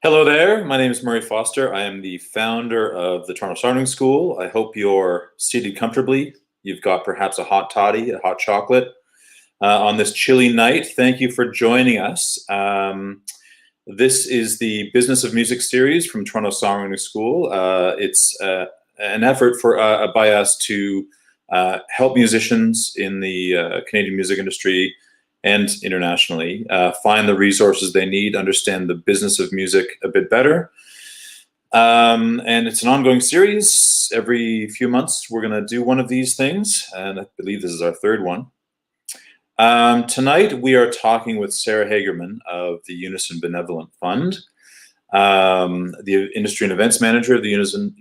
Hello there. My name is Murray Foster. I am the founder of the Toronto Songwriting School. I hope you're seated comfortably. You've got perhaps a hot toddy, a hot chocolate on this chilly night. Thank you for joining us. This is the Business of Music series from Toronto Songwriting School. It's an effort by us to help musicians in the Canadian music industry and internationally find the resources they need, understand the business of music a bit better. And it's an ongoing series. Every few months, we're going to do one of these things, and I believe this is our third one. Tonight, we are talking with Sarah Hagerman of the Unison Benevolent Fund, the Industry and Events Manager of the Unison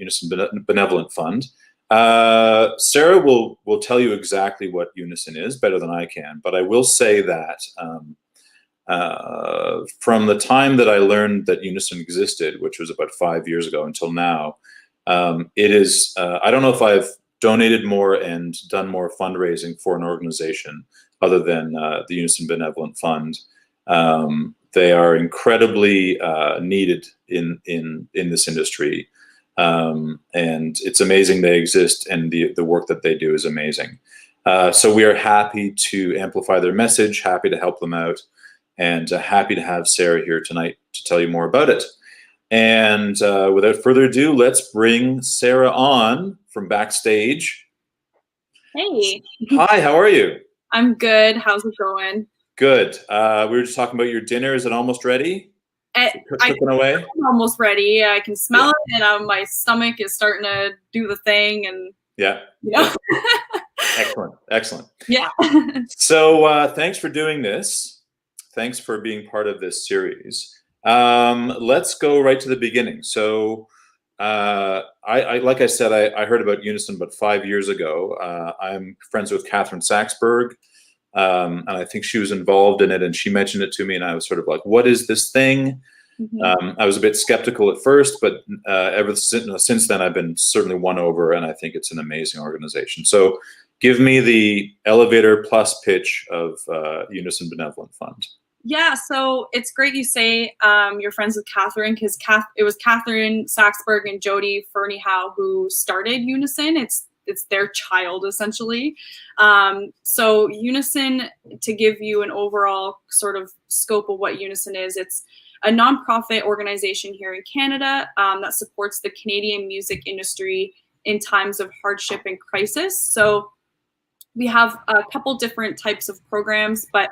Benevolent Fund. Sarah will tell you exactly what Unison is better than I can, but I will say that from the time that I learned that Unison existed, which was about 5 years ago until now, it is, I don't know if I've donated more and done more fundraising for an organization other than the Unison Benevolent Fund. They are incredibly needed in this industry. And it's amazing they exist, and the work that they do is amazing. So we are happy to amplify their message, happy to help them out, and happy to have Sarah here tonight to tell you more about it. And without further ado, let's bring Sarah on from backstage. Hey. Hi, how are you? I'm good. How's it going? Good. We were just talking about your dinner. Is it almost ready? Cooking away? I'm almost ready. I can smell it, and my stomach is starting to do the thing. And yeah. Excellent. Yeah. So thanks for doing this. Thanks for being part of this series. Let's go right to the beginning. So like I said, I heard about Unison about 5 years ago. I'm friends with Catherine Saxberg, and I think she was involved in it, and she mentioned it to me, and I was sort of like, what is this thing? Mm-hmm. I was a bit skeptical at first, but ever since then, I've been certainly won over, and I think it's an amazing organization. So give me the elevator plus pitch of Unison Benevolent Fund. Yeah, so it's great you say you're friends with Catherine, because it was Catherine Saxberg and Jody Fernie Howe who started Unison. It's their child, essentially. So Unison, to give you an overall sort of scope of what Unison is, it's a nonprofit organization here in Canada that supports the Canadian music industry in times of hardship and crisis. So we have a couple different types of programs, but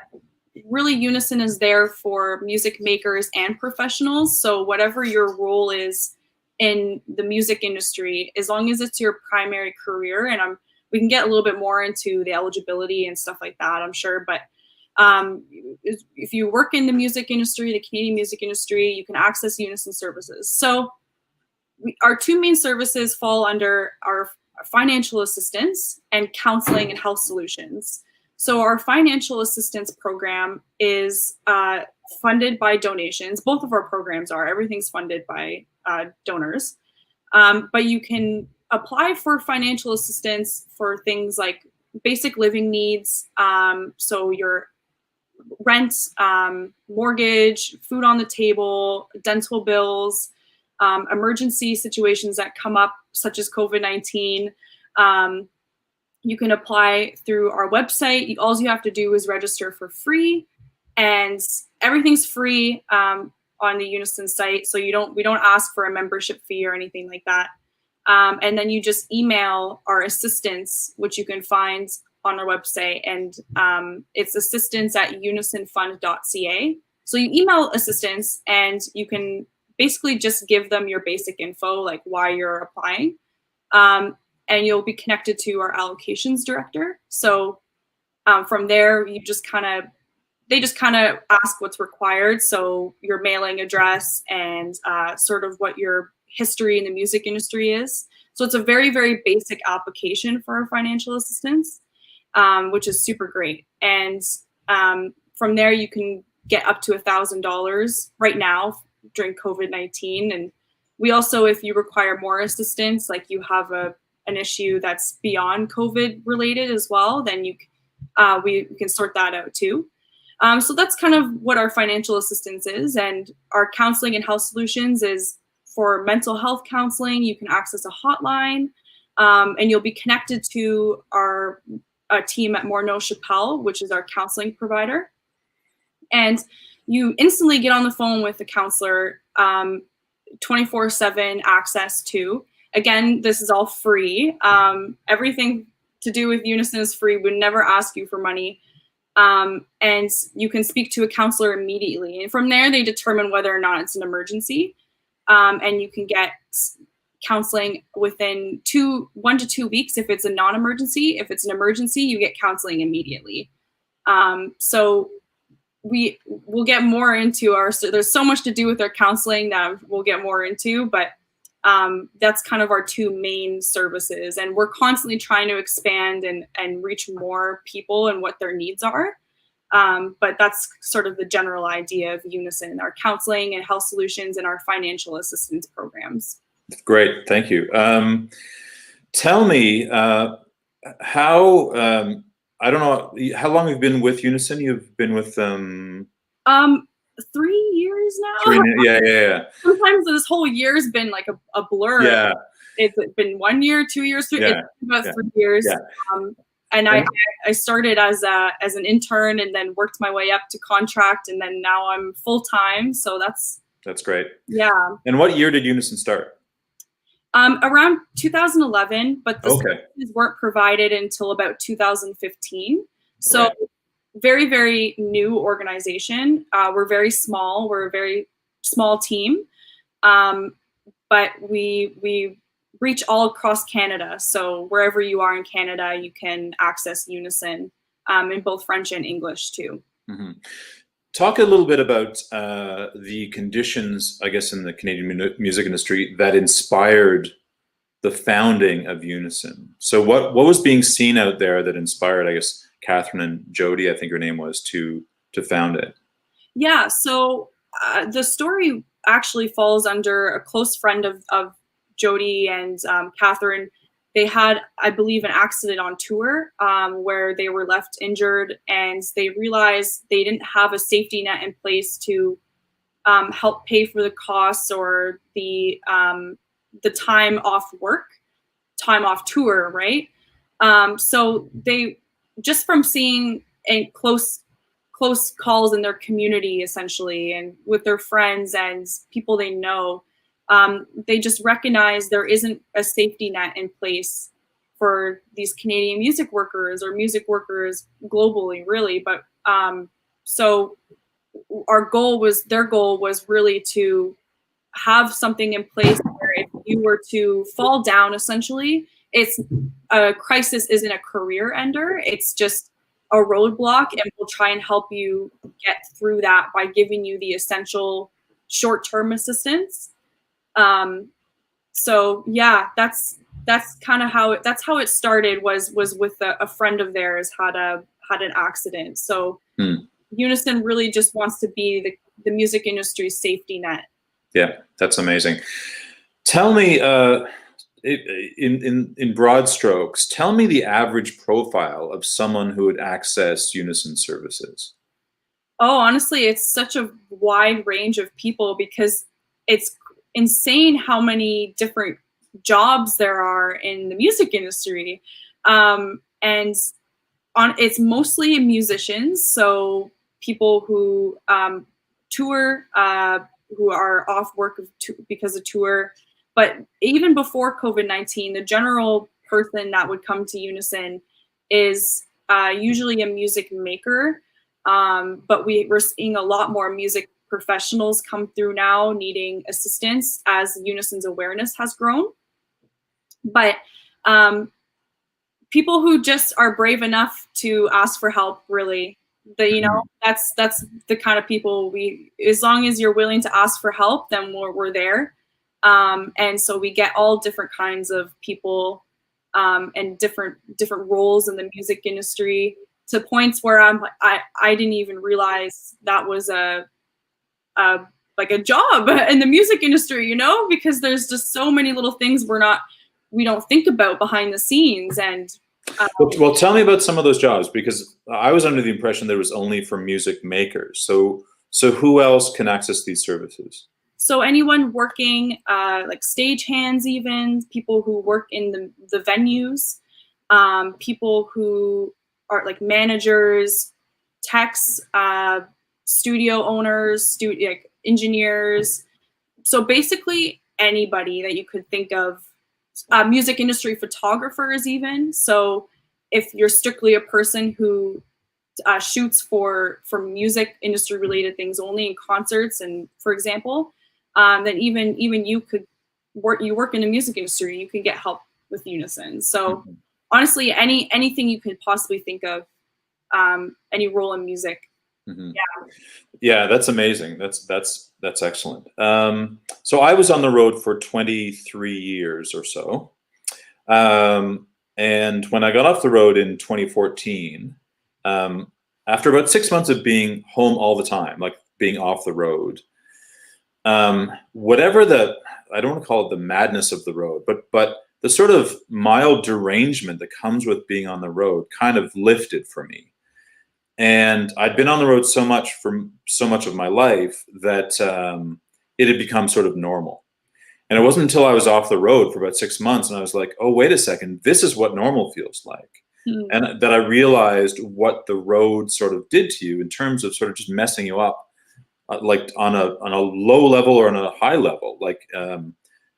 really Unison is there for music makers and professionals. So whatever your role is in the music industry, as long as it's your primary career, and we can get a little bit more into the eligibility and stuff like that, I'm sure, but if you work in the music industry, the Canadian music industry, you can access Unison services. So our two main services fall under our financial assistance and counseling and health solutions. So our financial assistance program is funded by donations. Both of our programs are. Everything's funded by donors. But you can apply for financial assistance for things like basic living needs. So your rent, mortgage, food on the table, dental bills, emergency situations that come up, such as COVID-19. You can apply through our website. All you have to do is register for free, and everything's free on the Unison site. So we don't ask for a membership fee or anything like that. And then you just email our assistance, which you can find on our website, and it's assistance@unisonfund.ca. So you email assistance, and you can basically just give them your basic info, like why you're applying. And you'll be connected to our allocations director. So from there, they just kind of ask what's required. So your mailing address and sort of what your history in the music industry is. So it's a very, very basic application for our financial assistance, which is super great. And from there, you can get up to $1,000 right now during COVID-19. And we also, if you require more assistance, like you have an issue that's beyond COVID related as well, then we can sort that out too. So that's kind of what our financial assistance is. And our counseling and health solutions is for mental health counseling. You can access a hotline, and you'll be connected to our team at Morneau Chappelle, which is our counseling provider. And you instantly get on the phone with the counselor, 24/7 access to. Again, this is all free. Everything to do with Unison is free. We never ask you for money. And you can speak to a counselor immediately. And from there, they determine whether or not it's an emergency. And you can get counseling within 1 to 2 weeks if it's a non-emergency. If it's an emergency, you get counseling immediately. So we'll get more into there's so much to do with our counseling that we'll get more into, but that's kind of our two main services. And we're constantly trying to expand and reach more people and what their needs are. But that's sort of the general idea of Unison, our counseling and health solutions and our financial assistance programs. Great, thank you. Tell me how, I don't know, how long you've been with Unison? You've been with 3 years now. Yeah. Sometimes this whole year's been like a blur. Yeah. It's been 1 year, 2 years, Yeah. It's about 3 years. Yeah. And I started as an intern and then worked my way up to contract, and then now I'm full time. So that's great. Yeah. And what year did Unison start? Around 2011, but the Okay. services weren't provided until about 2015. So Right. very, very new organization. We're very small. We're a very small team, but we reach all across Canada. So wherever you are in Canada, you can access Unison in both French and English too. Mm-hmm. Talk a little bit about the conditions, I guess, in the Canadian music industry that inspired the founding of Unison. So what was being seen out there that inspired, I guess, Catherine and Jody, I think her name was, to found it? Yeah, so the story actually falls under a close friend of Jody and Catherine. They had, I believe, an accident on tour where they were left injured, and they realized they didn't have a safety net in place to help pay for the costs or the time off work, time off tour, right? So they, just from seeing close calls in their community, essentially, and with their friends and people they know, they just recognize there isn't a safety net in place for these Canadian music workers or music workers globally, really. But so their goal was really to have something in place where if you were to fall down, essentially, it's a crisis isn't a career ender. It's just a roadblock, and we'll try and help you get through that by giving you the essential short-term assistance. So yeah, that's kind of how it started, was with a friend of theirs had an accident. So Unison really just wants to be the music industry's safety net. Yeah, that's amazing. Tell me, in broad strokes, tell me the average profile of someone who would access Unison services. Oh, honestly, it's such a wide range of people, because it's insane how many different jobs there are in the music industry. And it's mostly musicians, so people who tour, who are off work because of tour. But even before COVID-19, the general person that would come to Unison is usually a music maker. But we're seeing a lot more music professionals come through now needing assistance as Unison's awareness has grown. But people who just are brave enough to ask for help, really, that's the kind of people as long as you're willing to ask for help, then we're there. And so we get all different kinds of people and different roles in the music industry, to points where I didn't even realize that was like a job in the music industry, because there's just so many little things we don't think about behind the scenes. And Well, tell me about some of those jobs, because I was under the impression that it was only for music makers. So who else can access these services? So anyone working, like stagehands, even people who work in the venues, people who are like managers, techs, studio owners, like engineers. So basically anybody that you could think of, music industry photographers even. So if you're strictly a person who shoots for music industry related things only, in concerts and for example, then even you could work in the music industry, you can get help with Unison. So honestly, anything you could possibly think of, any role in music. Yeah, that's amazing. That's excellent. So I was on the road for 23 years or so. And when I got off the road in 2014, after about 6 months of being home all the time, like being off the road, whatever I don't want to call it the madness of the road, but the sort of mild derangement that comes with being on the road kind of lifted for me. And I'd been on the road so much for so much of my life that it had become sort of normal. And it wasn't until I was off the road for about 6 months and I was like, oh, wait a second, this is what normal feels like. And that I realized what the road sort of did to you in terms of sort of just messing you up, like on a low level or on a high level. Like, and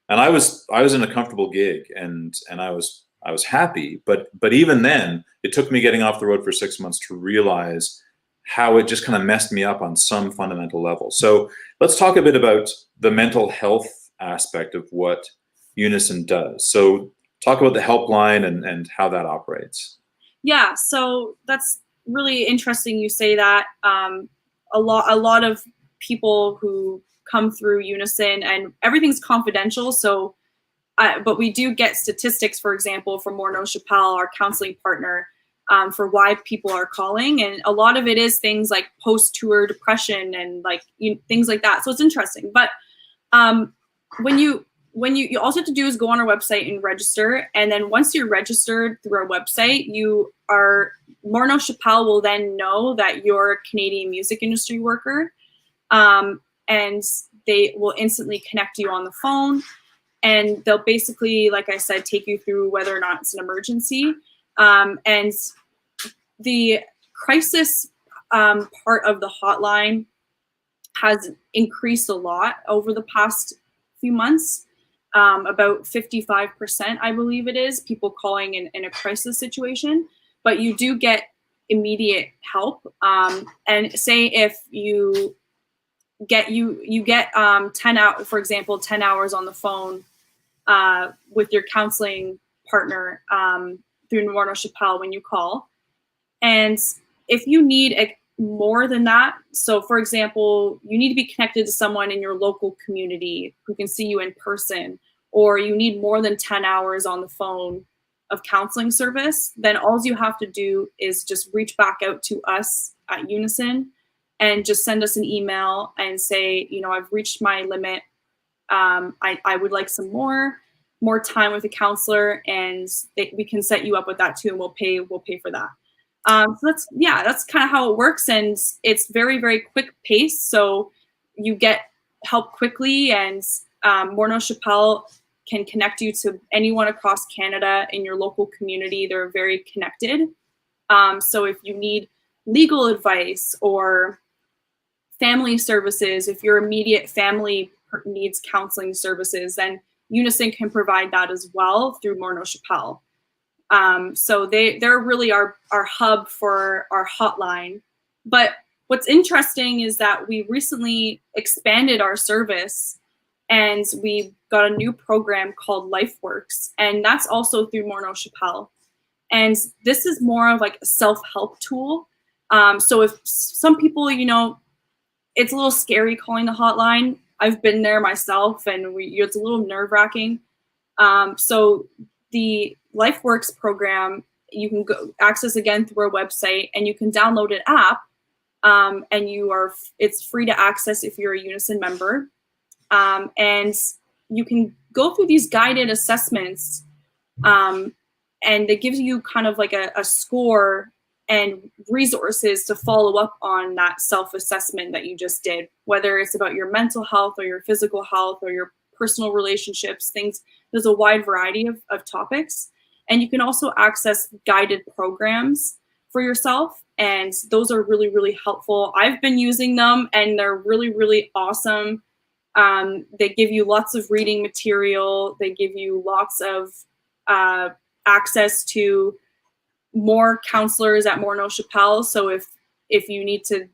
I was in a comfortable gig and I was happy, but even then it took me getting off the road for 6 months to realize how it just kind of messed me up on some fundamental level. So let's talk a bit about the mental health aspect of what Unison does. So talk about the helpline and how that operates. Yeah, so that's really interesting you say that. A lot of people who come through Unison, and everything's confidential, so but we do get statistics, for example, from Morneau Chappelle, our counseling partner, for why people are calling. And a lot of it is things like post-tour depression and like things like that. So it's interesting. But when you also have to do is go on our website and register. And then once you're registered through our website, Morneau Chappelle will then know that you're a Canadian music industry worker. And they will instantly connect you on the phone. And they'll basically, like I said, take you through whether or not it's an emergency. And the crisis part of the hotline has increased a lot over the past few months. About 55%, I believe it is, people calling in a crisis situation. But you do get immediate help. And say if you get 10 hours, for example, 10 hours on the phone with your counseling partner through Morneau Chappelle when you call. And if you need more than that, so for example, you need to be connected to someone in your local community who can see you in person, or you need more than 10 hours on the phone of counseling service, then all you have to do is just reach back out to us at Unison and just send us an email and say, I've reached my limit. I would like some more time with a counselor, and we can set you up with that too, and we'll pay for that. So that's kind of how it works, and it's very, very quick pace. So you get help quickly, and Morneau Chappelle can connect you to anyone across Canada in your local community. They're very connected. So if you need legal advice or family services, if your immediate family needs counseling services, then Unison can provide that as well through Morneau Chappelle. So they're really our hub for our hotline. But what's interesting is that we recently expanded our service, and we got a new program called Lifeworks, and that's also through Morneau Chappelle. And this is more of like a self-help tool. So if some people, it's a little scary calling the hotline. I've been there myself, and it's a little nerve-wracking. So the Lifeworks program, you can go access again through our website, and you can download an app, and it's free to access if you're a Unison member. And you can go through these guided assessments and it gives you kind of like a score and resources to follow up on that self-assessment that you just did, whether it's about your mental health or your physical health or your personal relationships, things. There's a wide variety of topics. And you can also access guided programs for yourself. And those are really, really helpful. I've been using them and they're really, really awesome. They give you lots of reading material. They give you lots of access to more counselors at Morneau Chappelle. So if you need to,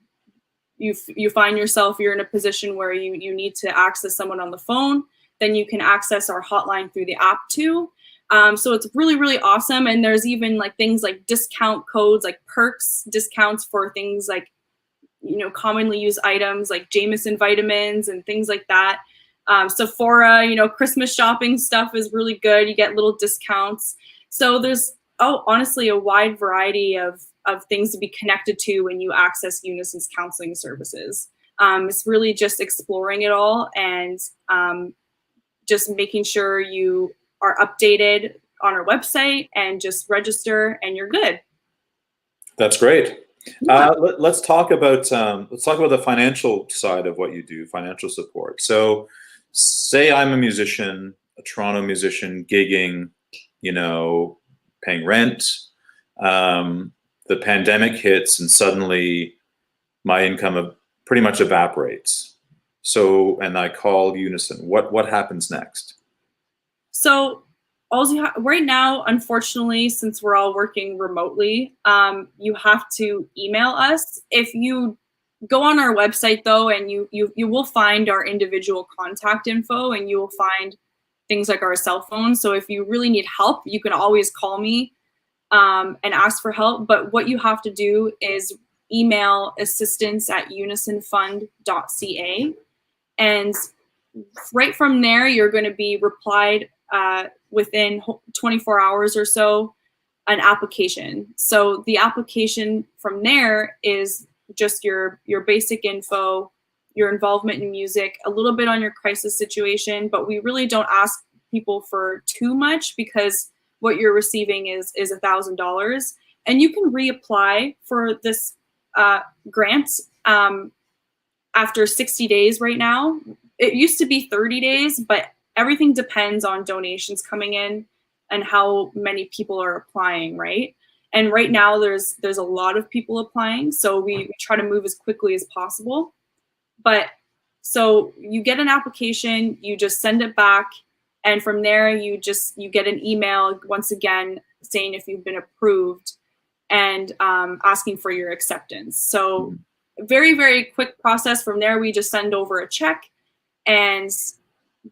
you find yourself, you're in a position where you need to access someone on the phone, then you can access our hotline through the app too. So it's really, really awesome. And there's even like things like discount codes, like perks, discounts for things like, commonly used items like Jameson vitamins and things like that. Sephora, Christmas shopping stuff is really good. You get little discounts. So there's, honestly, a wide variety of things to be connected to when you access Unison's counseling services. It's really just exploring it all and just making sure you are updated on our website and just register and you're good. That's great. Yeah. Let's talk about the financial side of what you do, financial support. So say I'm a musician, a Toronto musician, gigging, paying rent. The pandemic hits and suddenly my income pretty much evaporates. So, and I call Unison. What happens next? So right now, unfortunately, since we're all working remotely, you have to email us. If you go on our website though, and you will find our individual contact info, and you will find things like our cell phone. So if you really need help, you can always call me and ask for help. But what you have to do is email assistance@unisonfund.ca. And right from there, you're going to be replied within 24 hours or so, an application. So the application from there is just your basic info, your involvement in music, a little bit on your crisis situation, but we really don't ask people for too much because what you're receiving is $1,000. And you can reapply for this grant after 60 days right now. It used to be 30 days, but everything depends on donations coming in and how many people are applying, right? And right now there's a lot of people applying, so we try to move as quickly as possible. But so you get an application, you just send it back, and from there you get an email once again saying if you've been approved and asking for your acceptance. So very, very quick process. From there we just send over a check and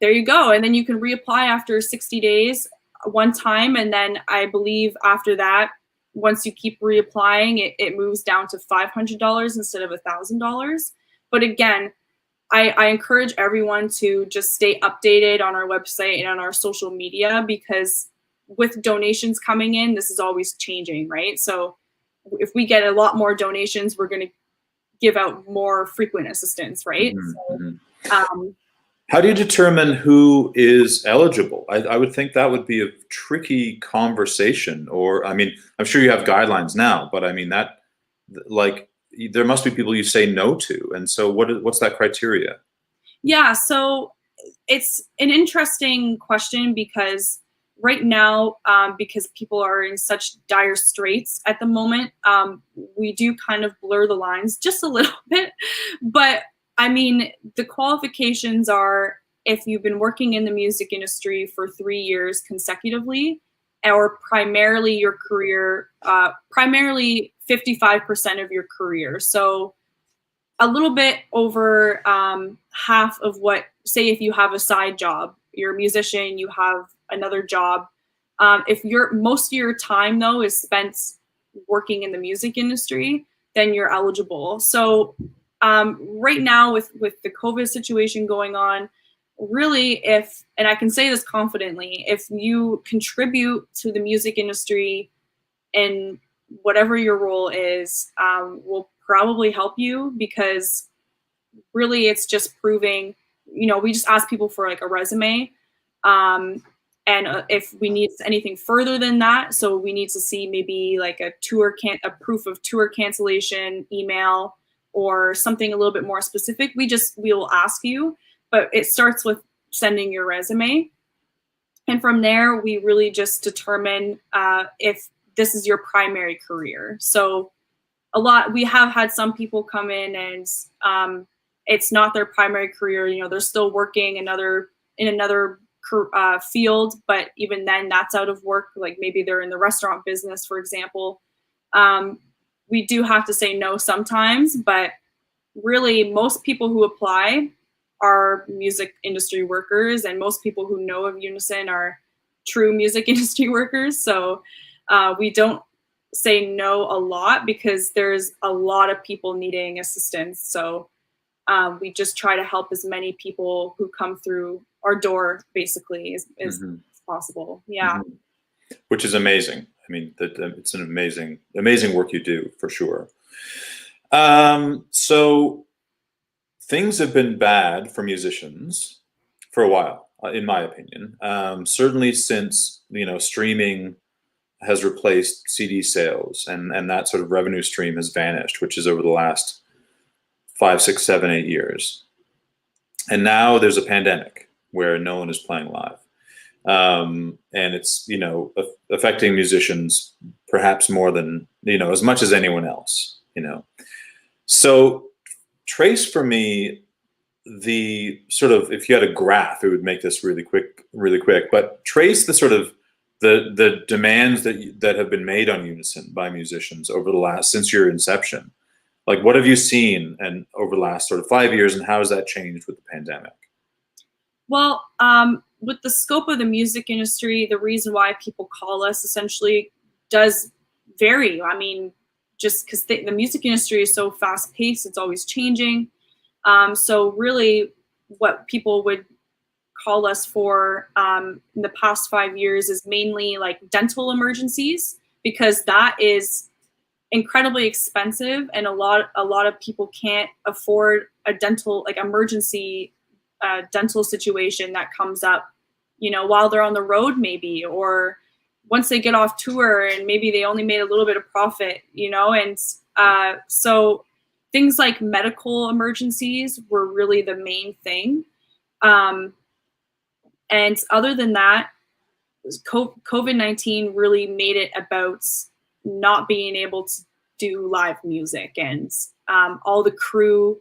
there you go. And then you can reapply after 60 days one time. And then I believe after that, once you keep reapplying, it moves down to $500 instead of $1,000. But again, I encourage everyone to just stay updated on our website and on our social media, because with donations coming in, this is always changing, right? So if we get a lot more donations, we're going to give out more frequent assistance, right? Mm-hmm. So, how do you determine who is eligible? I would think that would be a tricky conversation. Or, I mean, I'm sure you have guidelines now, but I mean that, like, there must be people you say no to. And so what's that criteria? Yeah, so it's an interesting question because right now, because people are in such dire straits at the moment, we do kind of blur the lines just a little bit. But I mean, the qualifications are if you've been working in the music industry for 3 years consecutively, or primarily your career, primarily 55% of your career. So a little bit over half of what, say if you have a side job, you're a musician, you have another job. If most of your time though is spent working in the music industry, then you're eligible. So right now with the COVID situation going on, really and I can say this confidently, if you contribute to the music industry in whatever your role is, will probably help you, because really it's just proving, we just ask people for like a resume. And if we need anything further than that, so we need to see maybe like a proof of tour cancellation email or something a little bit more specific, we will ask you. But it starts with sending your resume. And from there, we really just determine if this is your primary career. So we have had some people come in and it's not their primary career. You know, they're still working in another field, but even then that's out of work. Like maybe they're in the restaurant business, for example. We do have to say no sometimes, but really most people who apply are music industry workers, and most people who know of Unison are true music industry workers. So we don't say no a lot because there's a lot of people needing assistance. So we just try to help as many people who come through our door basically as possible. Yeah. Which is amazing. I mean, it's an amazing work you do, for sure. So things have been bad for musicians for a while, in my opinion. Certainly since, streaming has replaced CD sales, and that sort of revenue stream has vanished, which is over the last 5, 6, 7, 8 years. And now there's a pandemic where no one is playing live. And it's, affecting musicians perhaps more than, as much as anyone else, So trace for me the sort of, if you had a graph, it would make this really quick, but trace the sort of the demands that have been made on Unison by musicians since your inception. Like, what have you seen over the last sort of 5 years, and how has that changed with the pandemic? Well, with the scope of the music industry, the reason why people call us essentially does vary. I mean, just because the music industry is so fast paced, it's always changing. So really what people would call us for in the past 5 years is mainly like dental emergencies, because that is incredibly expensive, and a lot of people can't afford a dental, like emergency dental situation that comes up, while they're on the road maybe, or once they get off tour and maybe they only made a little bit of profit, and so things like medical emergencies were really the main thing. And other than that, COVID-19 really made it about not being able to do live music, and all the crew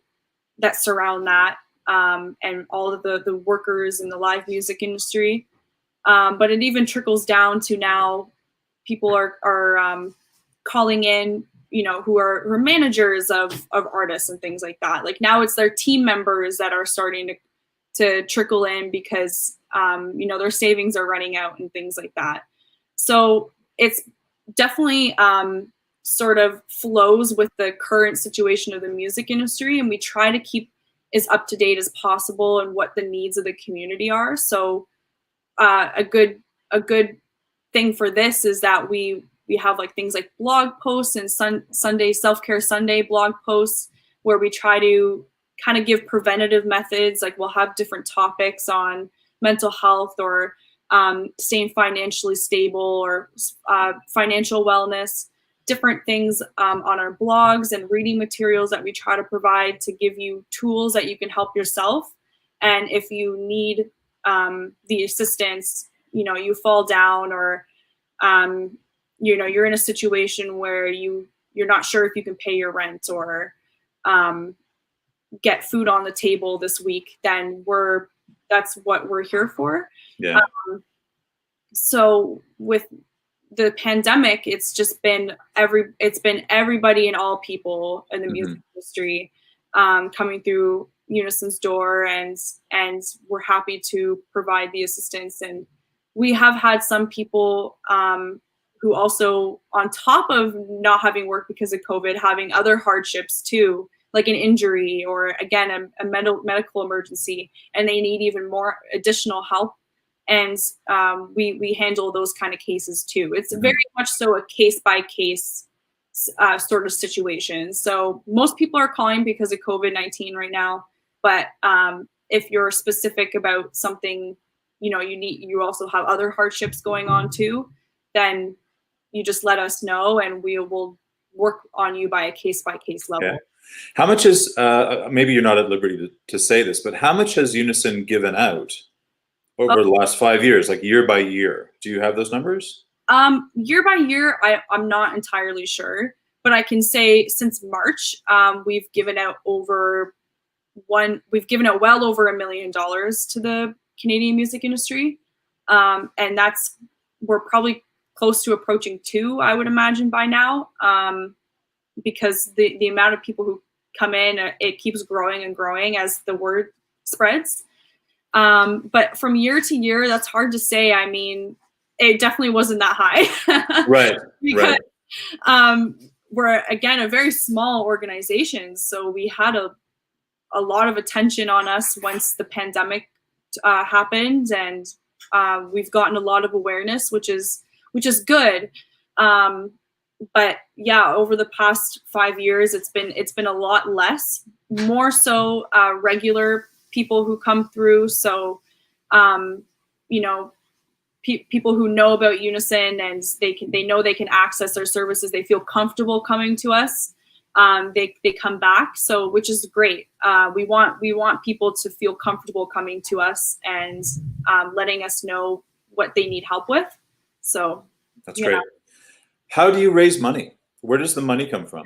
that surround that, and all of the workers in the live music industry. But it even trickles down to now people are calling in, who are managers of artists and things like that. Like now it's their team members that are starting to trickle in because, their savings are running out and things like that. So it's definitely sort of flows with the current situation of the music industry. And we try to keep as up to date as possible and what the needs of the community are. So a good thing for this is that we have like things like blog posts and Sunday Self-Care Sunday blog posts where we try to kind of give preventative methods. Like we'll have different topics on mental health or staying financially stable or financial wellness, different things on our blogs and reading materials that we try to provide to give you tools that you can help yourself. And if you need the assistance, you fall down or, you're in a situation where you're not sure if you can pay your rent or get food on the table this week, then that's what we're here for. Yeah. So with the pandemic, it's just been everybody and all people in the music industry coming through Unison's door, and we're happy to provide the assistance. And we have had some people who also, on top of not having work because of COVID, having other hardships too, like an injury or again a medical emergency, and they need even more additional help. And we handle those kind of cases too. It's very much so a case by case sort of situation. So most people are calling because of COVID-19 right now, but if you're specific about something you also have other hardships going on too, then you just let us know and we will work on you by a case-by-case level. Okay. How much is, maybe you're not at liberty to say this, but how much has Unison given out over the last 5 years, like year by year? Do you have those numbers? Year by year, I'm not entirely sure, but I can say since March, we've given out well over $1 million to the Canadian music industry. And we're probably close to approaching 2, I would imagine by now, because the amount of people who come in, it keeps growing and growing as the word spreads. But from year to year, that's hard to say. I mean, it definitely wasn't that high. Right. Because, we're, again, a very small organization. So we had a lot of attention on us once the pandemic happened, and we've gotten a lot of awareness, which is good. But yeah, over the past 5 years, it's been a lot less, more so regular people who come through. So, people who know about Unison and they know they can access our services. They feel comfortable coming to us. They come back. So, which is great. We want people to feel comfortable coming to us and letting us know what they need help with. So that's great. How do you raise money? Where does the money come from?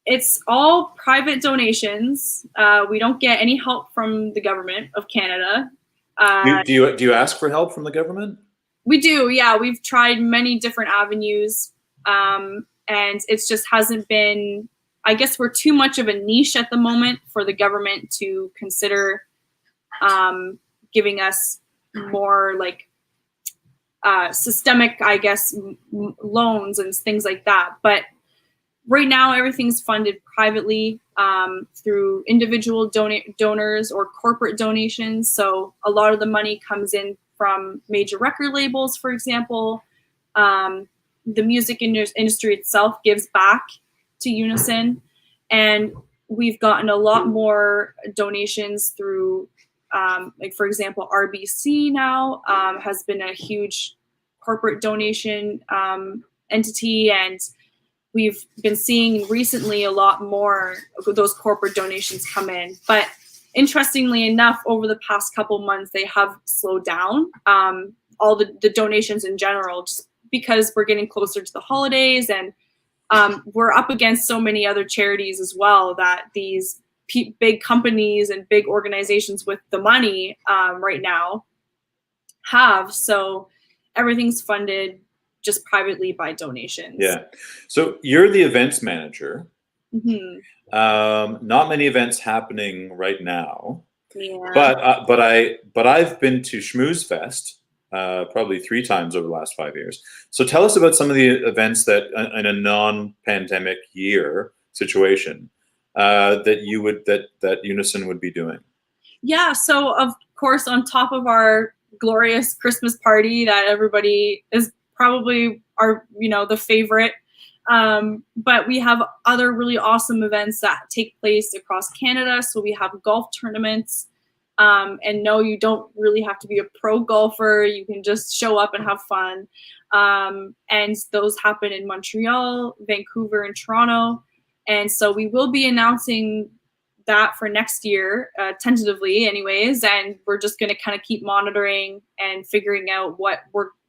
It's all private donations. We don't get any help from the government of Canada. Do you ask for help from the government? We do, yeah. We've tried many different avenues, and it just hasn't been. I guess we're too much of a niche at the moment for the government to consider giving us more like systemic, I guess, loans and things like that. But right now, everything's funded privately through individual donors or corporate donations. So a lot of the money comes in from major record labels, for example. The music industry itself gives back to Unison. And we've gotten a lot more donations through, like, for example, RBC now has been a huge corporate donation entity, and we've been seeing recently a lot more of those corporate donations come in. But interestingly enough, over the past couple months, they have slowed down, all the donations in general, just because we're getting closer to the holidays, and we're up against so many other charities as well that these big companies and big organizations with the money right now have. So everything's funded just privately by donations. Yeah. So you're the events manager. Mm-hmm. Not many events happening right now. Yeah. But I've been to Schmooze Fest probably 3 times over the last 5 years. So tell us about some of the events that in a non-pandemic year situation that Unison would be doing. Yeah. So of course, on top of our glorious Christmas party that everybody is probably the favorite. But we have other really awesome events that take place across Canada. So we have golf tournaments. And no, you don't really have to be a pro golfer. You can just show up and have fun. And those happen in Montreal, Vancouver, and Toronto. And so we will be announcing that for next year, tentatively anyways. And we're just going to kind of keep monitoring and figuring out what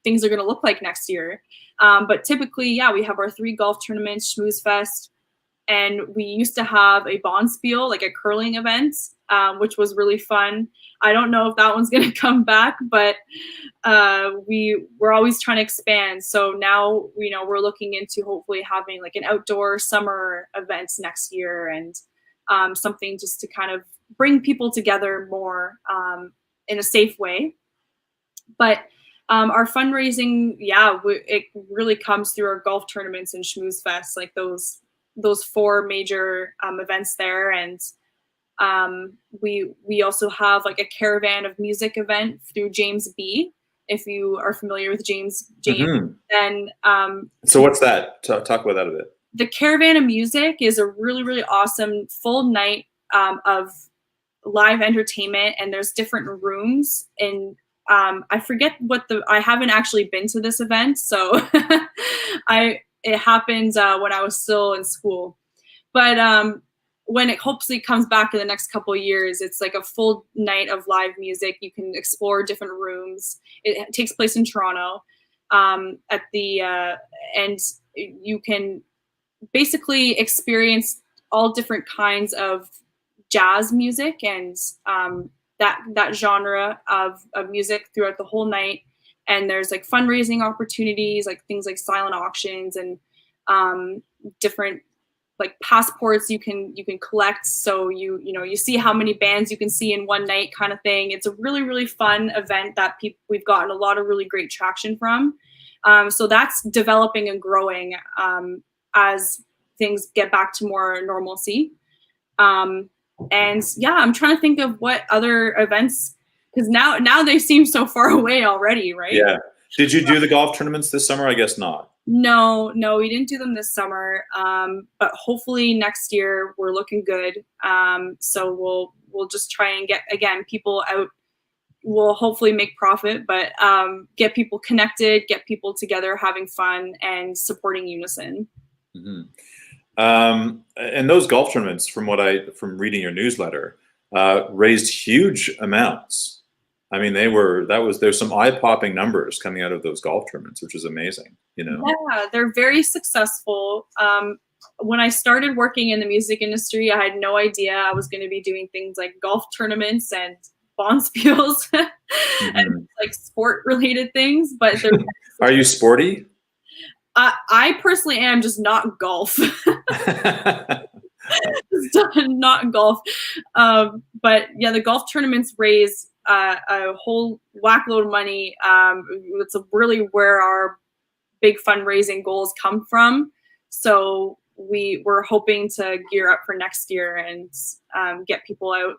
things are going to look like next year. But typically, yeah, we have our 3 golf tournaments, Schmooze Fest, and we used to have a bonspiel, like a curling event, which was really fun. I don't know if that one's going to come back, but we're always trying to expand. So now, we're looking into hopefully having like an outdoor summer event next year, and something just to kind of bring people together more in a safe way. But our fundraising, it really comes through our golf tournaments and Schmooze Fest, like those 4 major events there. And we also have like a Caravan of Music event through James B. If you are familiar with James, Mm-hmm. then so what's that? Talk about that a bit. The Caravan of Music is a really, really awesome full night of live entertainment, and there's different rooms in I forget I haven't actually been to this event, so it happened when I was still in school. But when it hopefully comes back in the next couple of years, it's like a full night of live music. You can explore different rooms. It takes place in Toronto, and you can basically experience all different kinds of jazz music and that genre of music throughout the whole night. And there's like fundraising opportunities, like things like silent auctions and different like passports you can collect. So you see how many bands you can see in one night kind of thing. It's a really, really fun event that we've gotten a lot of really great traction from. So that's developing and growing as things get back to more normalcy. And yeah, I'm trying to think of what other events, because now they seem so far away already, right? Yeah. Did you do the golf tournaments this summer? I guess not. No, we didn't do them this summer. But hopefully next year we're looking good. So we'll just try and get, again, people out. We'll hopefully make profit, but get people connected, get people together, having fun, and supporting Unison. Mm-hmm. And those golf tournaments, from reading your newsletter, raised huge amounts. I mean, there's some eye-popping numbers coming out of those golf tournaments, which is amazing. Yeah, they're very successful. When I started working in the music industry, I had no idea I was going to be doing things like golf tournaments and bonspiels and like sport-related things. But are you sporty? I personally am, just not golf. Not golf. But yeah, the golf tournaments raise a whole whackload of money. It's really where our big fundraising goals come from. So we're hoping to gear up for next year and get people out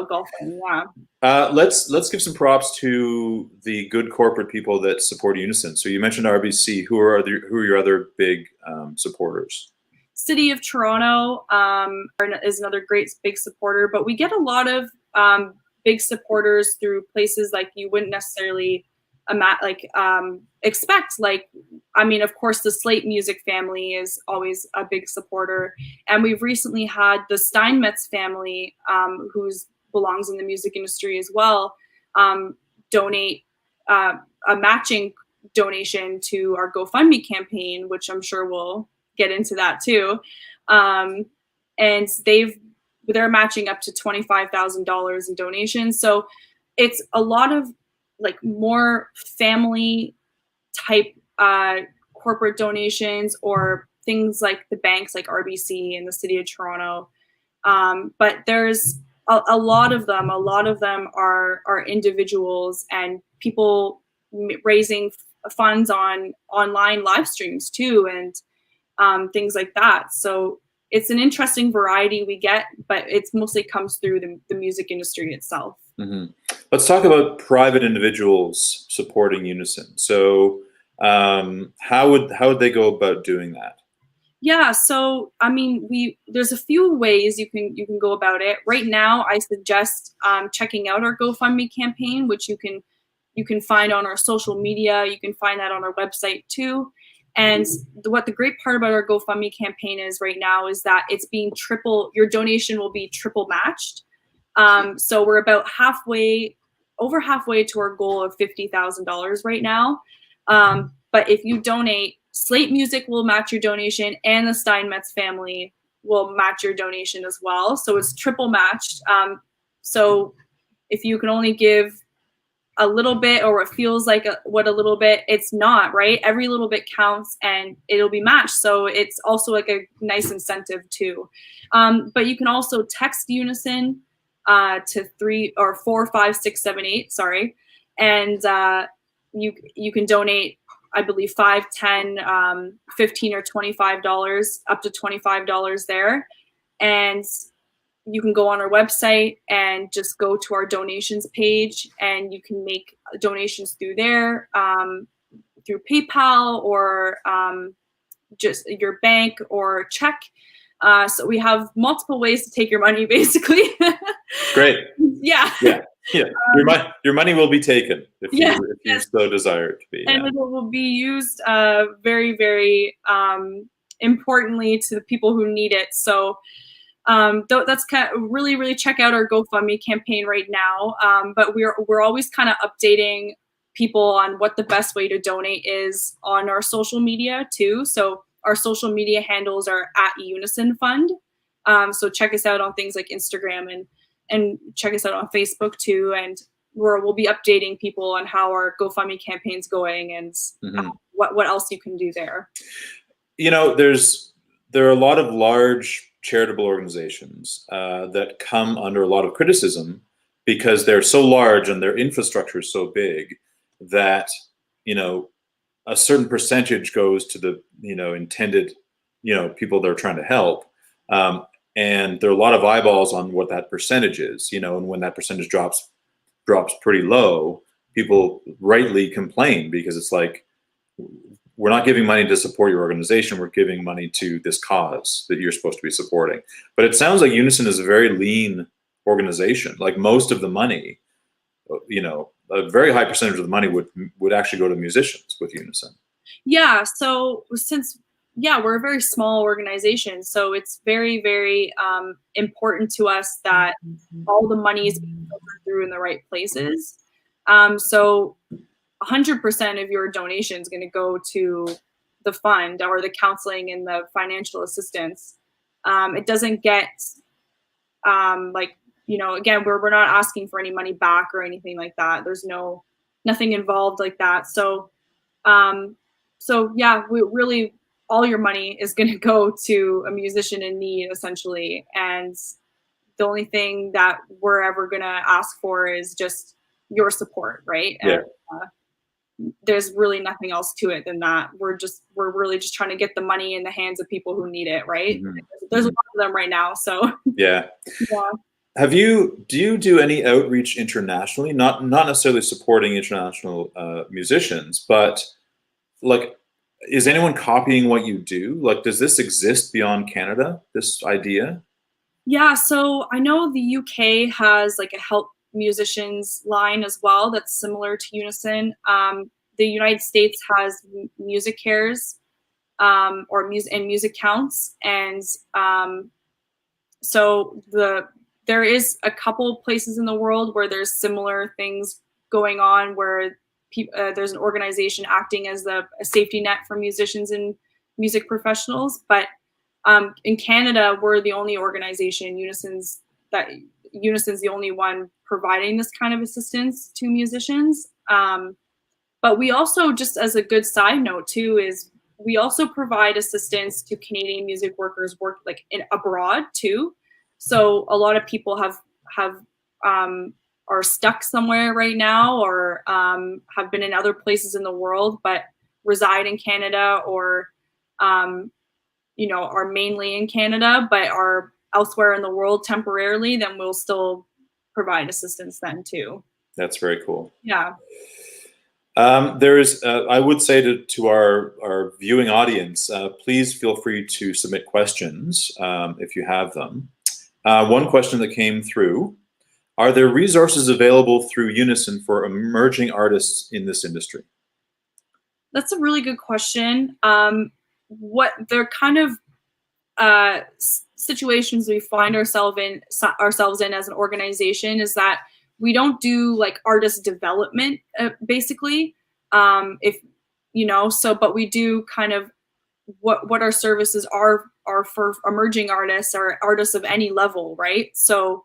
golfing. Yeah. Let's give some props to the good corporate people that support Unison. So you mentioned RBC. Who are your other big supporters? City of Toronto is another great big supporter, but we get a lot of big supporters through places like you wouldn't necessarily expect. Like, I mean, of course, the Slate Music family is always a big supporter, and we've recently had the Steinmetz family, who belongs in the music industry as well, donate a matching donation to our Gofundme campaign, which I'm sure we'll get into that too. And they're matching up to $25,000 in donations. So it's a lot of like more family type corporate donations, or things like the banks like RBC and the City of Toronto. But there's a lot of them. A lot of them are individuals and people raising funds on online live streams too, and things like that. So it's an interesting variety we get, but it mostly comes through the music industry itself. Mm-hmm. Let's talk about private individuals supporting Unison. So how would they go about doing that? Yeah, so I mean, there's a few ways you can go about it. Right now, I suggest checking out our Gofundme campaign, which you can find on our social media. You can find that on our website too. And what the great part about our Gofundme campaign is right now is that it's being your donation will be triple matched. So we're about over halfway to our goal of $50,000 right now. But if you donate, Slate Music will match your donation, and the Steinmetz family will match your donation as well. So it's triple matched. So if you can only give a little bit, or it feels like a little bit, it's not, right? Every little bit counts and it'll be matched. So it's also like a nice incentive too. But you can also text Unison to 45678, sorry. And you can donate, I believe, $5, $10, $15 or $25, up to $25 there. And you can go on our website and just go to our donations page, and you can make donations through there, through PayPal or just your bank or check. So we have multiple ways to take your money, basically. Great. Yeah. Yeah, your money will be taken if Yes, you so desire it to be. and Yeah. it will be used very, very importantly to the people who need it. So that's kind of really, really check out our GoFundMe campaign right now. But we're always kind of updating people on what the best way to donate is on our social media too. So our social media handles are at Unison Fund. So check us out on things like Instagram and check us out on Facebook too. And we'll be updating people on how our GoFundMe campaign's going and what else you can do there. You know, there are a lot of large charitable organizations that come under a lot of criticism because they're so large and their infrastructure is so big that, you know, a certain percentage goes to the, you know, intended, you know, people they're trying to help. And there are a lot of eyeballs on what that percentage is, you know, and when that percentage drops pretty low, people rightly complain because it's like, we're not giving money to support your organization, we're giving money to this cause that you're supposed to be supporting. But it sounds like Unison is a very lean organization. Like most of the money, you know, a very high percentage of the money would actually go to musicians with Unison. Yeah, so we're a very small organization, so it's very, very important to us that all the money is being filtered through in the right places. So 100% of your donation is going to go to the fund or the counseling and the financial assistance. It doesn't get like, you know, again, we're not asking for any money back or anything like that. There's nothing involved like that. So yeah, we really, all your money is going to go to a musician in need essentially. And the only thing that we're ever going to ask for is just your support. Right. Yeah. And, there's really nothing else to it than that. We're really just trying to get the money in the hands of people who need it. Right. There's a lot of them right now. So yeah. Do you do any outreach internationally? Not necessarily supporting international musicians, but like, is anyone copying what you do? Like, does this exist beyond Canada, this idea? Yeah, so I know the UK has like a help musicians line as well that's similar to Unison. The United States has music cares or music counts, and so there is a couple places in the world where there's similar things going on where there's an organization acting as a safety net for musicians and music professionals. But in Canada, we're the only organization, Unison's the only one providing this kind of assistance to musicians. But we also, just as a good side note too, is we also provide assistance to Canadian music workers work like abroad too. So a lot of people are stuck somewhere right now or have been in other places in the world, but reside in Canada or, you know, are mainly in Canada, but are elsewhere in the world temporarily, then we'll still provide assistance then too. That's very cool. Yeah. I would say to our viewing audience, please feel free to submit questions if you have them. One question that came through: are there resources available through Unison for emerging artists in this industry? That's a really good question. What they're kind of situations we find ourselves in as an organization is that we don't do like artist development, basically. If you know, but we do kind of what our services are for emerging artists or artists of any level, right? So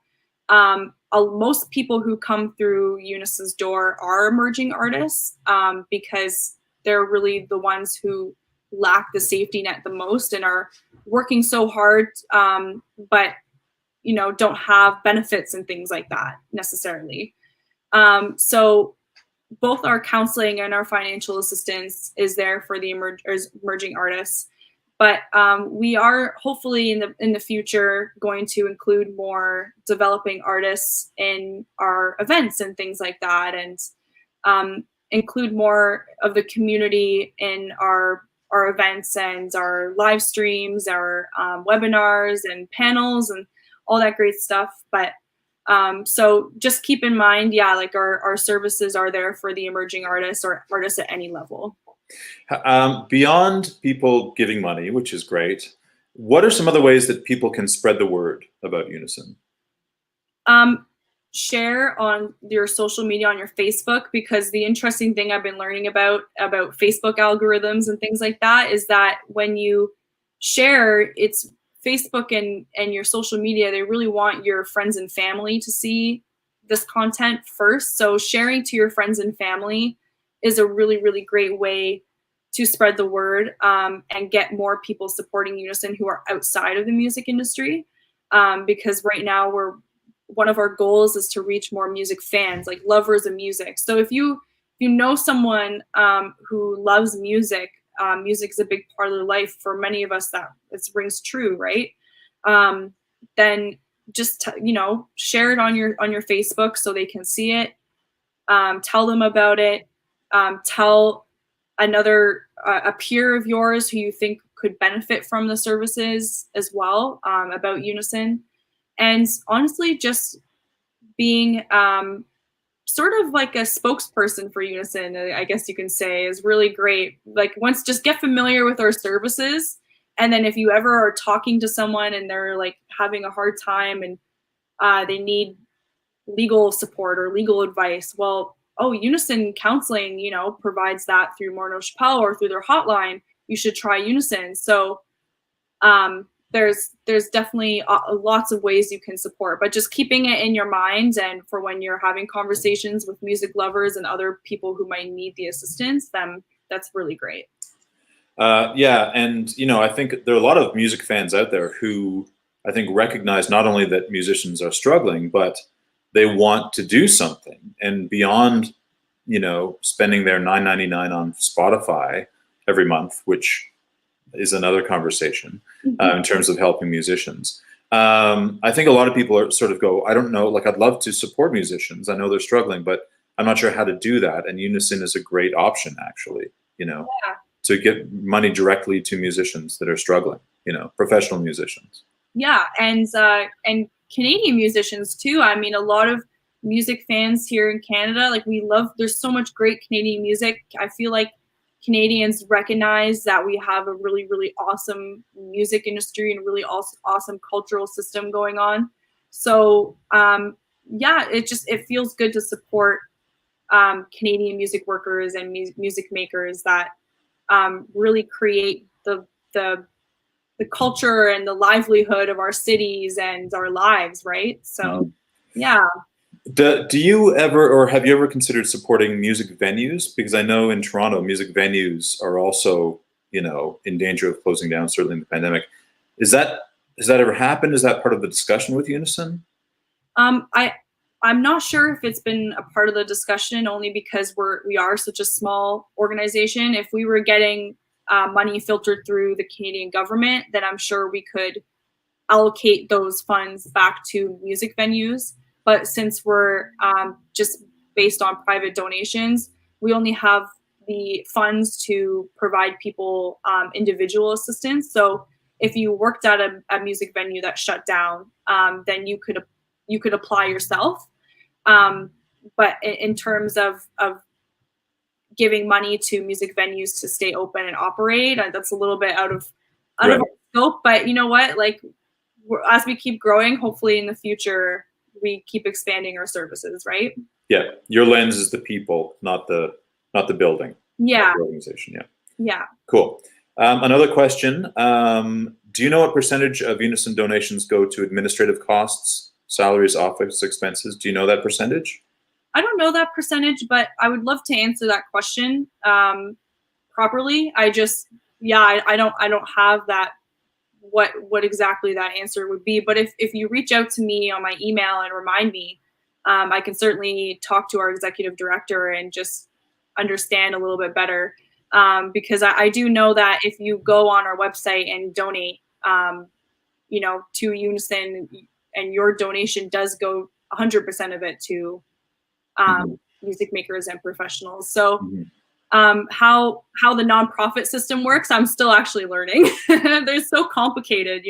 most people who come through Unison's door are emerging artists because they're really the ones who lack the safety net the most and are working so hard, but you know, don't have benefits and things like that necessarily. So both our counseling and our financial assistance is there for the emerging artists. But we are hopefully in the future going to include more developing artists in our events and things like that, and include more of the community in our events and our live streams, our webinars and panels and all that great stuff. But So just keep in mind, yeah, like our services are there for the emerging artists or artists at any level. Beyond people giving money, which is great, what are some other ways that people can spread the word about Unison? Share on your social media, on your Facebook, because the interesting thing I've been learning about Facebook algorithms and things like that is that when you share, it's Facebook and your social media, they really want your friends and family to see this content first. So sharing to your friends and family is a really, really great way to spread the word, and get more people supporting Unison who are outside of the music industry. Because right now one of our goals is to reach more music fans, like lovers of music. So if you know someone who loves music, music is a big part of their life. For many of us, that it rings true, right? Then just share it on your Facebook so they can see it. Tell them about it. Tell another a peer of yours who you think could benefit from the services as well, about Unison. And honestly, just being sort of like a spokesperson for Unison, I guess you can say, is really great. Like, once, just get familiar with our services, and then if you ever are talking to someone and they're like having a hard time and they need legal support or legal advice, well, Unison Counseling, provides that through Morneau Chappelle or through their hotline. You should try Unison. So there's definitely lots of ways you can support, but just keeping it in your mind, and for when you're having conversations with music lovers and other people who might need the assistance, then that's really great. Yeah, and I think there are a lot of music fans out there who I think recognize not only that musicians are struggling, but they want to do something, and beyond spending their $9.99 on Spotify every month, which is another conversation in terms of helping musicians. I think a lot of people are sort of go, I don't know, like, I'd love to support musicians. I know they're struggling, but I'm not sure how to do that. And Unison is a great option, actually, Yeah. to get money directly to musicians that are struggling, professional musicians. Yeah, and Canadian musicians too. I mean, a lot of music fans here in Canada, like, there's so much great Canadian music. I feel like Canadians recognize that we have a really, really awesome music industry and a really awesome cultural system going on. So yeah, it feels good to support Canadian music workers and music makers that really create the culture and the livelihood of our cities and our lives, right? So yeah. Do you ever, or have you ever considered supporting music venues? Because I know in Toronto, music venues are also, in danger of closing down, certainly in the pandemic. Has that ever happened? Is that part of the discussion with Unison? I'm not sure if it's been a part of the discussion, only because we are such a small organization. If we were getting money filtered through the Canadian government, then I'm sure we could allocate those funds back to music venues. But since we're just based on private donations, we only have the funds to provide people individual assistance. So if you worked at a music venue that shut down, then you could apply yourself. But in terms of giving money to music venues to stay open and operate, that's a little bit out of our scope. But you know what? Like, as we keep growing, hopefully in the future, we keep expanding our services, right? Yeah, your lens is the people, not the building. Yeah. The organization. Yeah. Yeah. Cool. Another question. Do you know what percentage of Unison donations go to administrative costs, salaries, office expenses? Do you know that percentage? I don't know that percentage, but I would love to answer that question properly. I don't have that, what exactly that answer would be. But if you reach out to me on my email and remind me, I can certainly talk to our executive director and just understand a little bit better. Because I do know that if you go on our website and donate, to Unison, and your donation does go 100% of it to music makers and professionals. So how the nonprofit system works, I'm still actually learning. They're so complicated,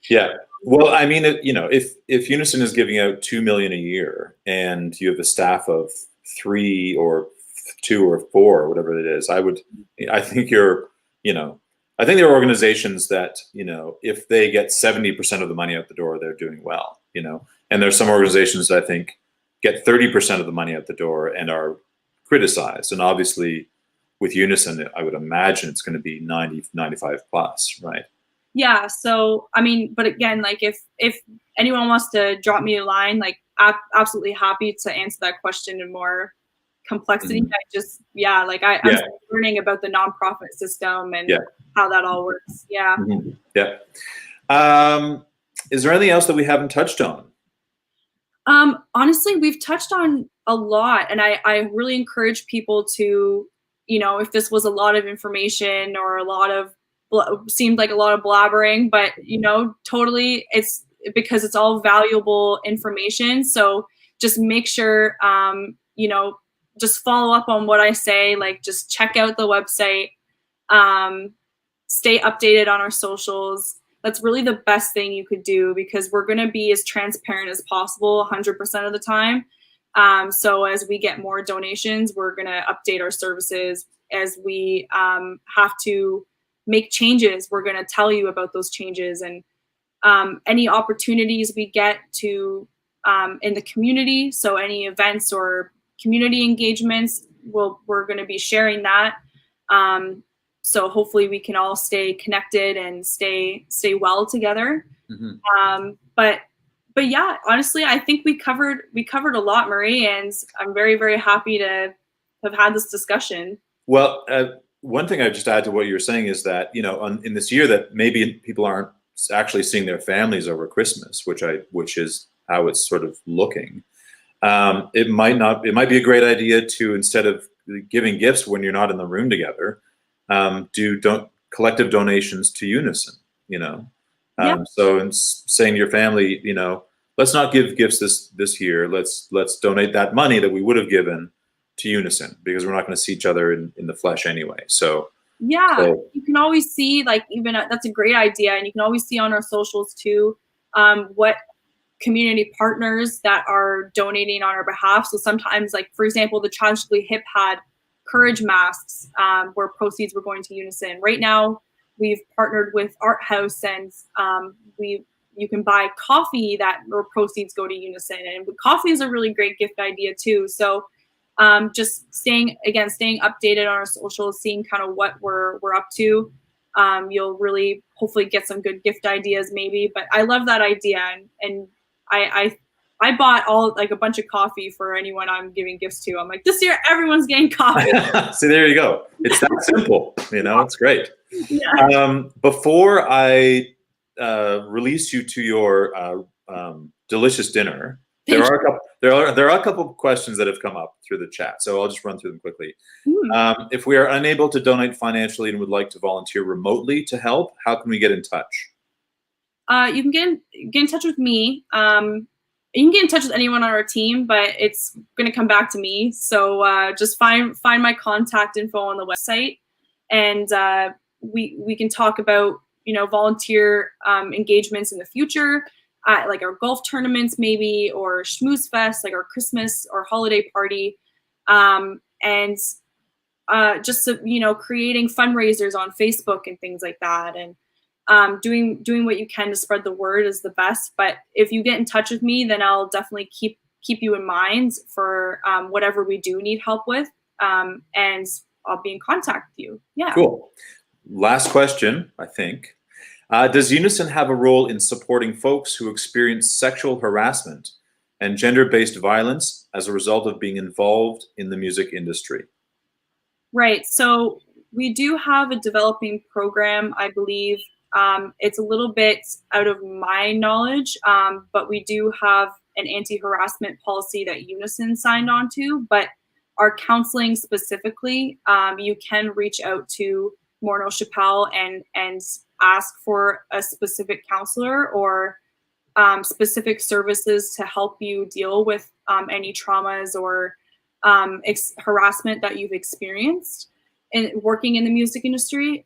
Yeah. Well, I mean, if Unison is giving out $2 million a year and you have a staff of 3 or 2 or 4 or whatever it is, I think I think there are organizations that, if they get 70% of the money out the door, they're doing well, and there's some organizations that I think get 30% of the money out the door and are criticized. And obviously with Unison, I would imagine it's going to be 90, 95 plus, right? Yeah. So, I mean, but again, like if anyone wants to drop me a line, like absolutely happy to answer that question in more complexity. Mm-hmm. I'm still learning about the nonprofit system and how that all works. Yeah. Mm-hmm. Yeah. Is there anything else that we haven't touched on? Honestly, we've touched on a lot, and I really encourage people to, if this was a lot of information or seemed like a lot of blabbering, but totally it's because it's all valuable information. So just make sure, just follow up on what I say, like just check out the website, stay updated on our socials. That's really the best thing you could do, because we're going to be as transparent as possible 100% of the time. So as we get more donations, we're going to update our services. As we have to make changes, we're going to tell you about those changes, and any opportunities we get to in the community. So any events or community engagements, we're going to be sharing that. So hopefully we can all stay connected and stay well together. Mm-hmm. But yeah, honestly, I think we covered a lot, Murray, and I'm very, very happy to have had this discussion. Well, one thing I just add to what you're saying is that, in this year that maybe people aren't actually seeing their families over Christmas, which is how it's sort of looking. It might be a great idea to, instead of giving gifts when you're not in the room together, do collective donations to Unison, so in saying to your family, let's not give gifts this year. Let's donate that money that we would have given to Unison, because we're not going to see each other in the flesh anyway. So you can always see, like, even that's a great idea, and you can always see on our socials too what community partners that are donating on our behalf. So sometimes, like, for example, the Tragically Hip had Courage masks, where proceeds were going to Unison. Right now, we've partnered with Art House, and you can buy coffee where proceeds go to Unison. And coffee is a really great gift idea too. So just staying updated on our socials, seeing kind of what we're up to. You'll really hopefully get some good gift ideas maybe. But I love that idea, and I bought a bunch of coffee for anyone I'm giving gifts to. I'm like, this year everyone's getting coffee. See, there you go. It's that simple. It's great. Yeah. Before I release you to your delicious dinner, there are a couple of questions that have come up through the chat, so I'll just run through them quickly. If we are unable to donate financially and would like to volunteer remotely to help, how can we get in touch? You can get in touch with me. You can get in touch with anyone on our team, but it's going to come back to me. So just find my contact info on the website, and we can talk about volunteer engagements in the future, like our golf tournaments maybe, or Schmooze Fest, like our Christmas or holiday party, and just creating fundraisers on Facebook and things like that, and doing what you can to spread the word is the best. But if you get in touch with me, then I'll definitely keep you in mind for whatever we do need help with, and I'll be in contact with you. Yeah. Cool. Last question, I think. Does Unison have a role in supporting folks who experience sexual harassment and gender-based violence as a result of being involved in the music industry? Right. So we do have a developing program, I believe. It's a little bit out of my knowledge, but we do have an anti-harassment policy that Unison signed on to. But our counseling specifically, you can reach out to Morneau Chappelle and ask for a specific counselor or specific services to help you deal with any traumas or harassment that you've experienced. working in the music industry.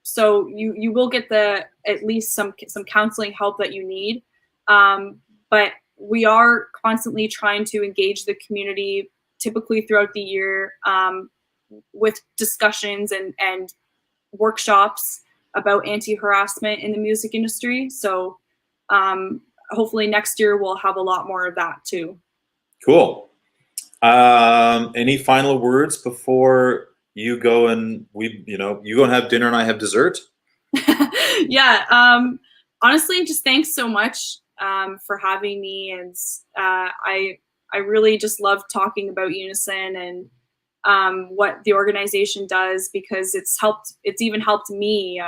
So you will get at least some counseling help that you need. But we are constantly trying to engage the community, typically throughout the year, with discussions and workshops about anti-harassment in the music industry. So hopefully next year we'll have a lot more of that too. Cool. Any final words before you go and you go and have dinner and I have dessert? Yeah. Honestly, just thanks so much for having me. And I really just love talking about Unison and what the organization does, because it's even helped me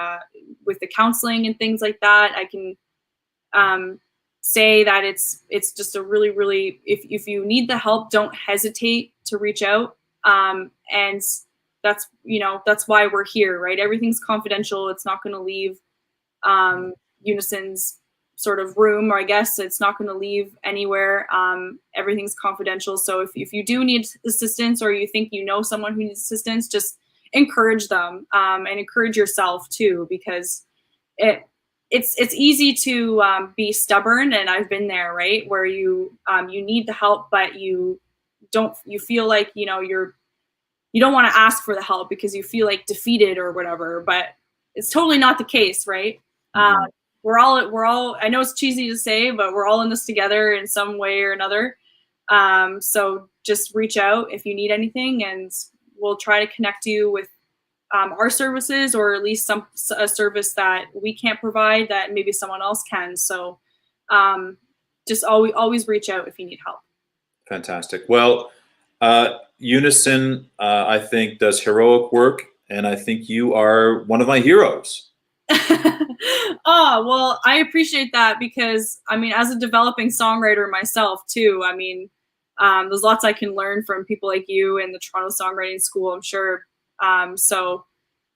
with the counseling and things like that. I can say that it's just a really, if you need the help, don't hesitate to reach out. And that's why we're here, right? Everything's confidential. It's not going to leave Unison's sort of room, or I guess it's not going to leave anywhere. Everything's confidential. So if you do need assistance, or you think you know someone who needs assistance, just encourage them, and encourage yourself too, because it's easy to be stubborn, and I've been there, right? Where you need the help, but you feel like you don't want to ask for the help because you feel like defeated or whatever. But it's totally not the case, right? Mm-hmm. We're all, I know it's cheesy to say, but we're all in this together in some way or another. So just reach out if you need anything, and we'll try to connect you with our services, or at least a service that we can't provide that maybe someone else can. So just always reach out if you need help. Fantastic. Well, Unison, I think, does heroic work, and I think you are one of my heroes. Oh, well, I appreciate that, because I mean, as a developing songwriter myself too, I mean, there's lots I can learn from people like you and the Toronto Songwriting School, I'm sure. So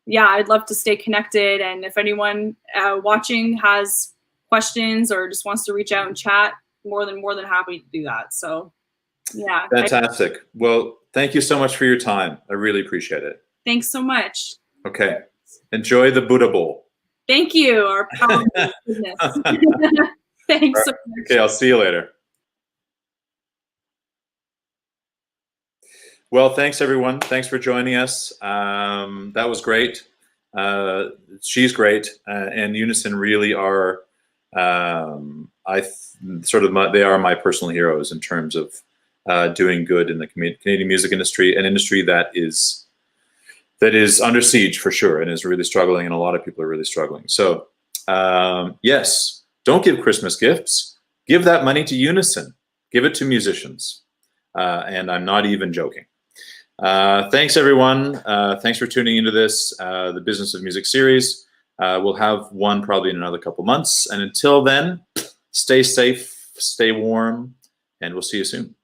yeah, I'd love to stay connected, and if anyone watching has questions or just wants to reach out and chat, more than happy to do that. So yeah. Fantastic. Well, thank you so much for your time. I really appreciate it. Thanks so much. Okay. Enjoy the Buddha Bowl. Thank you. Our power business. Thanks so much. Okay, I'll see you later. Well, thanks everyone. Thanks for joining us. That was great. She's great, and Unison really are. They are my personal heroes in terms of doing good in the Canadian music industry, an industry that is under siege for sure, and is really struggling, and a lot of people are really struggling. So yes, don't give Christmas gifts. Give that money to Unison. Give it to musicians. And I'm not even joking. Thanks everyone. Thanks for tuning into this, the Business of Music series. We'll have one probably in another couple months. And until then, stay safe, stay warm, and we'll see you soon.